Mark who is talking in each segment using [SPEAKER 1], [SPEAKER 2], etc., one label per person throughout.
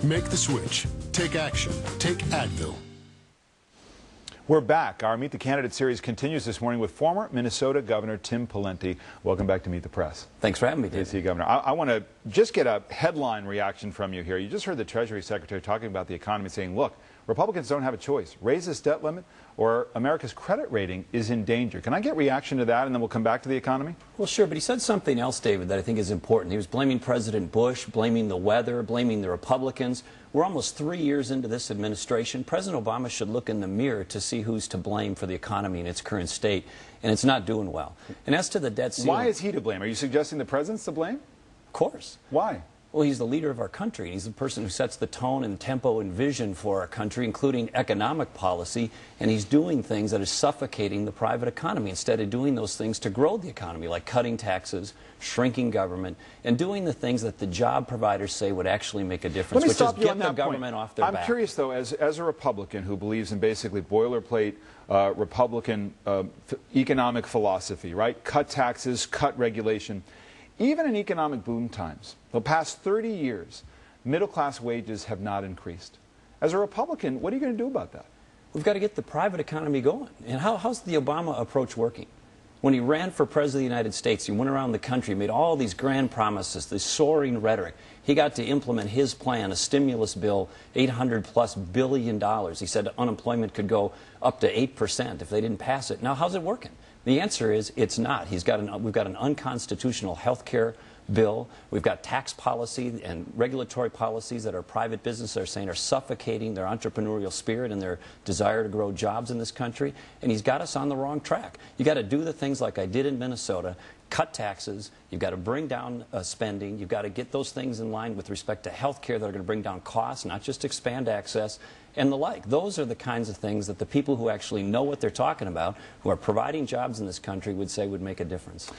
[SPEAKER 1] Make the switch. Take action. Take Advil.
[SPEAKER 2] We're back. Our Meet the Candidate series continues this morning with former Minnesota Governor Tim Pawlenty. Welcome back to Meet the Press.
[SPEAKER 3] Thanks for having me, David.
[SPEAKER 2] Good to see you, Governor. I want to just get a headline reaction from you here. You just heard the Treasury Secretary talking about the economy, saying, look, Republicans don't have a choice. Raise this debt limit or America's credit rating is in danger. Can I get reaction to that, and then we'll come back to the economy?
[SPEAKER 3] Well, sure, but he said something else, David, that I think is important. He was blaming President Bush, blaming the weather, blaming the Republicans. We're almost 3 years into this administration. President Obama should look in the mirror to see who's to blame for the economy in its current state, and it's not doing well. And as to the debt ceiling...
[SPEAKER 2] Why is he to blame? Are you suggesting the president's to blame?
[SPEAKER 3] Of course.
[SPEAKER 2] Why?
[SPEAKER 3] Well, he's the leader of our country. He's the person who sets the tone and tempo and vision for our country, including economic policy, and he's doing things that are suffocating the private economy instead of doing those things to grow the economy, like cutting taxes, shrinking government, and doing the things that the job providers say would actually make a difference, which is get the government off their back.
[SPEAKER 2] I'm curious, though, as a Republican who believes in basically boilerplate Republican economic philosophy, right? Cut taxes, cut regulation. Even in economic boom times, the past 30 years, middle-class wages have not increased. As a Republican, what are you going to do about that?
[SPEAKER 3] We've got to get the private economy going. And how's the Obama approach working? When he ran for President of the United States, he went around the country, made all these grand promises, this soaring rhetoric. He got to implement his plan, a stimulus bill, $800+ billion. He said unemployment could go up to 8% if they didn't pass it. Now, how's it working? The answer is it's not. We've got an unconstitutional health care bill. We've got tax policy and regulatory policies that our private businesses are saying are suffocating their entrepreneurial spirit and their desire to grow jobs in this country. And he's got us on the wrong track. You got to do the things like I did in Minnesota, cut taxes. You've got to bring down spending. You've got to get those things in line with respect to health care that are going to bring down costs, not just expand access and the like. Those are the kinds of things that the people who actually know what they're talking about, who are providing jobs in this country, would say would make a difference.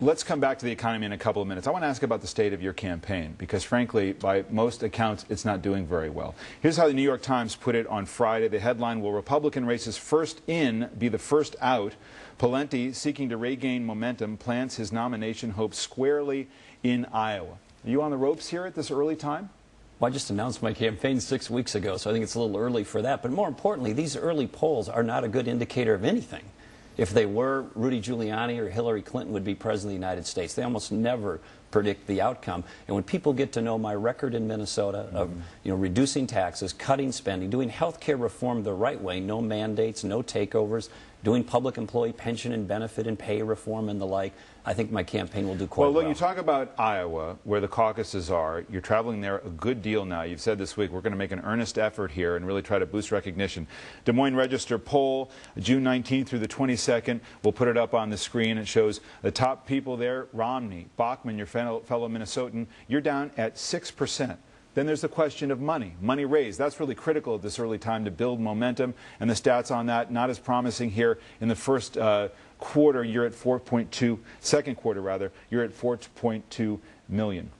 [SPEAKER 2] Let's come back to the economy in a couple of minutes. I want to ask about the state of your campaign, because frankly, by most accounts, it's not doing very well. Here's how the New York Times put it on Friday. The headline, will Republican races first in be the first out? Pawlenty, seeking to regain momentum, plants his nomination hopes squarely in Iowa. Are you on the ropes here at this early time?
[SPEAKER 3] Well, I just announced my campaign 6 weeks ago, so I think it's a little early for that. But more importantly, these early polls are not a good indicator of anything. If they were, Rudy Giuliani or Hillary Clinton would be president of the United States. They almost never predict the outcome. And when people get to know my record in Minnesota of reducing taxes, cutting spending, doing health care reform the right way, no mandates, no takeovers, doing public employee pension and benefit and pay reform and the like, I think my campaign will do quite well.
[SPEAKER 2] Well, look, you talk about Iowa, where the caucuses are. You're traveling there a good deal now. You've said this week, we're going to make an earnest effort here and really try to boost recognition. Des Moines Register poll, June 19th through the 22nd. We'll put it up on the screen. It shows the top people there, Romney, Bachmann, your fellow Minnesotan. You're down at 6%. Then there's the question of money raised. That's really critical at this early time to build momentum, and the stats on that not as promising here in the first quarter. You're at 4.2, second quarter rather, you're at 4.2 million.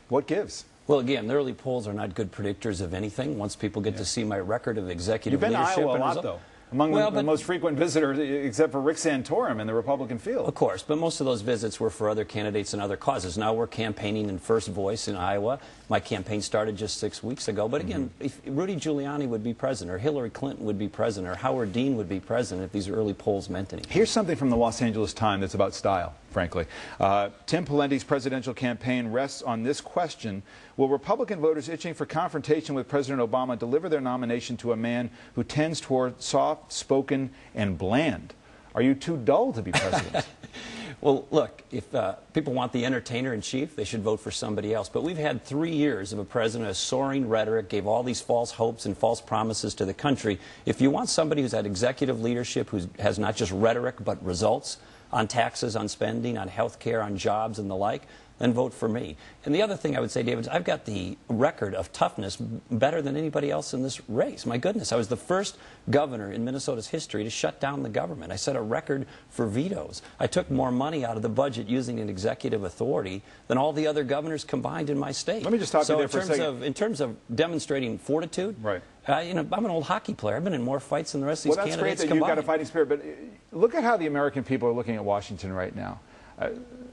[SPEAKER 2] What gives?
[SPEAKER 3] Well, again, the early polls are not good predictors of anything. Once people get to see my record of executive
[SPEAKER 2] leadership.
[SPEAKER 3] You've
[SPEAKER 2] been to Iowa a lot, though. Among the most frequent visitors, except for Rick Santorum in the Republican field.
[SPEAKER 3] Of course, but most of those visits were for other candidates and other causes. Now we're campaigning in First Voice in Iowa. My campaign started just 6 weeks ago. But again, if Rudy Giuliani would be president, or Hillary Clinton would be president, or Howard Dean would be president if these early polls meant anything.
[SPEAKER 2] Here's something from the Los Angeles Times that's about style, frankly. Tim Pawlenty's presidential campaign rests on this question: will Republican voters itching for confrontation with President Obama deliver their nomination to a man who tends toward soft-spoken and bland? Are you too dull to be president?
[SPEAKER 3] Well, look, if people want the entertainer-in-chief, they should vote for somebody else. But we've had 3 years of a president who has soaring rhetoric, gave all these false hopes and false promises to the country. If you want somebody who's had executive leadership, who has not just rhetoric but results on taxes, on spending, on health care, on jobs and the like, then vote for me. And the other thing I would say, David, is I've got the record of toughness better than anybody else in this race. My goodness, I was the first governor in Minnesota's history to shut down the government. I set a record for vetoes. I took more money out of the budget using an executive authority than all the other governors combined in my state.
[SPEAKER 2] Let me just stop you there for a second.
[SPEAKER 3] In terms of demonstrating fortitude,
[SPEAKER 2] right.
[SPEAKER 3] I'm an old hockey player. I've been in more fights than the rest of these candidates
[SPEAKER 2] combined. Well, that's great that you've got a fighting spirit, but look at how the American people are looking at Washington right now.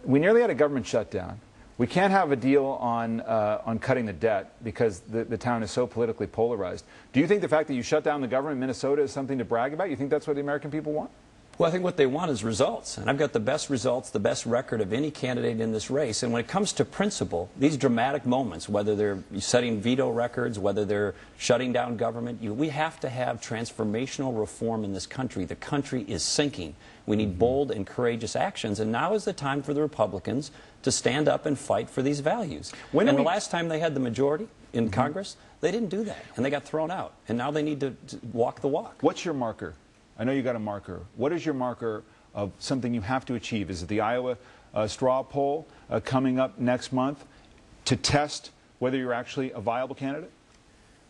[SPEAKER 2] We nearly had a government shutdown. We can't have a deal on cutting the debt because the town is so politically polarized. Do you think the fact that you shut down the government in Minnesota is something to brag about? You think that's what the American people want?
[SPEAKER 3] Well, I think what they want is results. And I've got the best results, the best record of any candidate in this race. And when it comes to principle, these dramatic moments, whether they're setting veto records, whether they're shutting down government, we have to have transformational reform in this country. The country is sinking. We need bold and courageous actions. And now is the time for the Republicans to stand up and fight for these values. And the last time they had the majority in Congress, they didn't do that. And they got thrown out. And now they need to walk the walk.
[SPEAKER 2] What's your marker? I know you got a marker. What is your marker of something you have to achieve? Is it the Iowa straw poll coming up next month to test whether you're actually a viable candidate?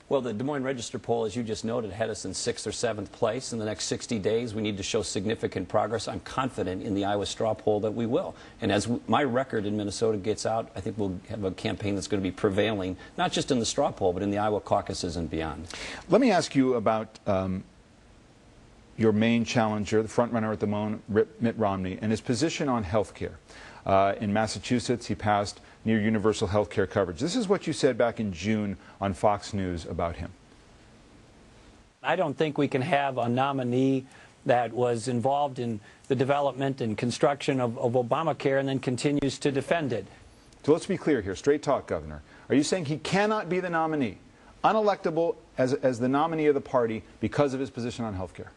[SPEAKER 3] Well, the Des Moines Register poll, as you just noted, had us in 6th or 7th place. In the next 60 days, we need to show significant progress. I'm confident in the Iowa straw poll that we will. And as my record in Minnesota gets out, I think we'll have a campaign that's going to be prevailing, not just in the straw poll, but in the Iowa caucuses and beyond.
[SPEAKER 2] Let me ask you about your main challenger, the front-runner at the moment, Mitt Romney, and his position on health care. In Massachusetts, he passed near universal health care coverage. This is what you said back in June on Fox News about him.
[SPEAKER 4] I don't think we can have a nominee that was involved in the development and construction of Obamacare and then continues to defend it.
[SPEAKER 2] So let's be clear here. Straight talk, Governor. Are you saying he cannot be the nominee, unelectable as the nominee of the party because of his position on health care?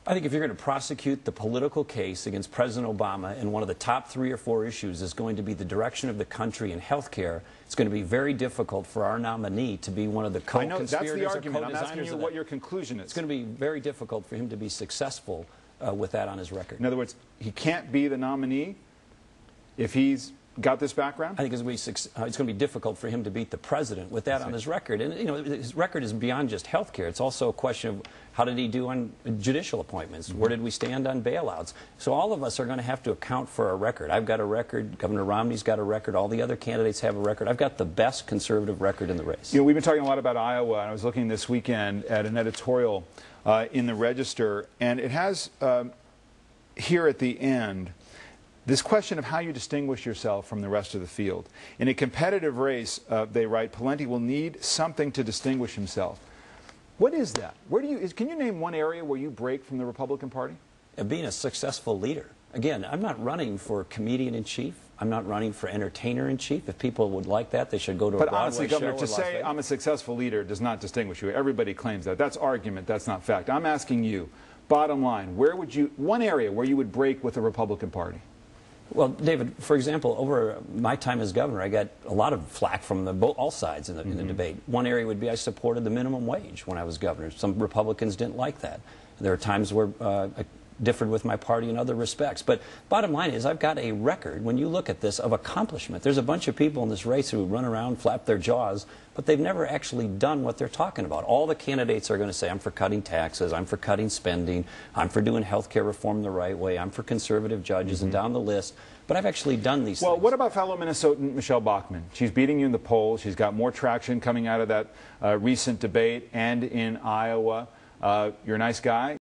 [SPEAKER 3] I think if you're going to prosecute the political case against President Obama, and one of the top 3 or 4 issues is going to be the direction of the country in health care, it's going to be very difficult for our nominee to be one of the co-conspirators.
[SPEAKER 2] I know, that's the argument. I'm asking you what your conclusion is.
[SPEAKER 3] It's going to be very difficult for him to be successful with that on his record.
[SPEAKER 2] In other words, he can't be the nominee if he's got this background?
[SPEAKER 3] I think it's going to be difficult for him to beat the president with that on his record. And, you know, his record is beyond just health care. It's also a question of how did he do on judicial appointments? Where did we stand on bailouts? So all of us are going to have to account for our record. I've got a record. Governor Romney's got a record. All the other candidates have a record. I've got the best conservative record in the race.
[SPEAKER 2] You know, we've been talking a lot about Iowa, and I was looking this weekend at an editorial in the Register, and it has here at the end this question of how you distinguish yourself from the rest of the field. In a competitive race, they write, Pawlenty will need something to distinguish himself. What is that? Can you name one area where you break from the Republican Party?
[SPEAKER 3] Being a successful leader. Again, I'm not running for comedian-in-chief. I'm not running for entertainer-in-chief. If people would like that, they should go to a Broadway show. But honestly,
[SPEAKER 2] Governor, to say I'm a successful leader does not distinguish you. Everybody claims that. That's argument. That's not fact. I'm asking you, bottom line, one area where you would break with the Republican Party?
[SPEAKER 3] Well, David, for example, over my time as governor, I got a lot of flack from all sides in the debate. One area would be I supported the minimum wage when I was governor. Some Republicans didn't like that. There are times where I differed with my party in other respects. But bottom line is I've got a record, when you look at this, of accomplishment. There's a bunch of people in this race who run around, flap their jaws, but they've never actually done what they're talking about. All the candidates are going to say, I'm for cutting taxes, I'm for cutting spending, I'm for doing health care reform the right way, I'm for conservative judges, and down the list. But I've actually done these things.
[SPEAKER 2] Well, what about fellow Minnesotan Michelle Bachmann? She's beating you in the polls. She's got more traction coming out of that recent debate and in Iowa. You're a nice guy.